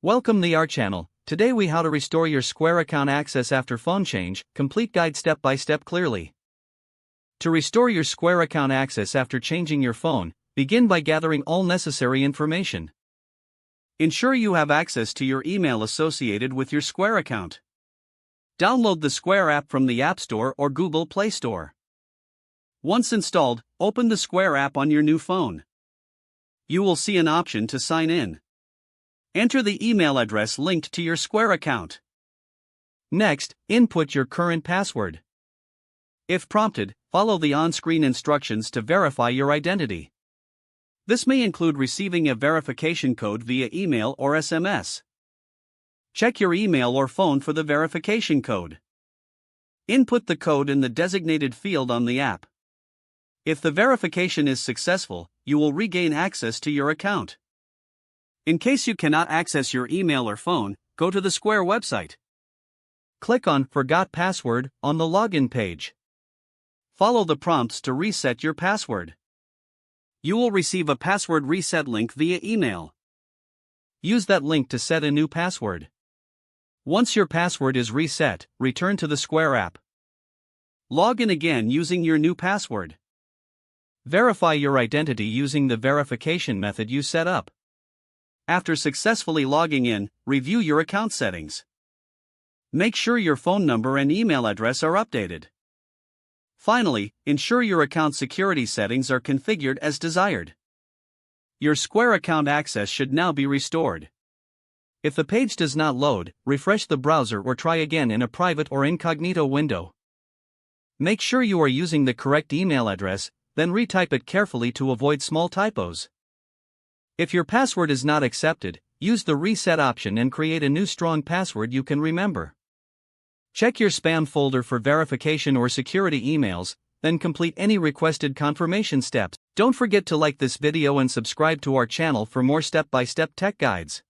Welcome to our channel. Today we how to restore your Square account access after phone change, complete guide step by step clearly. To restore your Square account access after changing your phone, begin by gathering all necessary information. Ensure you have access to your email associated with your Square account. Download the Square app from the App Store or Google Play Store. Once installed, open the Square app on your new phone. You will see an option to sign in. Enter the email address linked to your Square account. Next, input your current password. If prompted, follow the on-screen instructions to verify your identity. This may include receiving a verification code via email or SMS. Check your email or phone for the verification code. Input the code in the designated field on the app. If the verification is successful, you will regain access to your account. In case you cannot access your email or phone, go to the Square website. Click on Forgot Password on the login page. Follow the prompts to reset your password. You will receive a password reset link via email. Use that link to set a new password. Once your password is reset, return to the Square app. Log in again using your new password. Verify your identity using the verification method you set up. After successfully logging in, review your account settings. Make sure your phone number and email address are updated. Finally, ensure your account security settings are configured as desired. Your Square account access should now be restored. If the page does not load, refresh the browser or try again in a private or incognito window. Make sure you are using the correct email address, then retype it carefully to avoid small typos. If your password is not accepted, use the reset option and create a new strong password you can remember. Check your spam folder for verification or security emails, then complete any requested confirmation steps. Don't forget to like this video and subscribe to our channel for more step-by-step tech guides.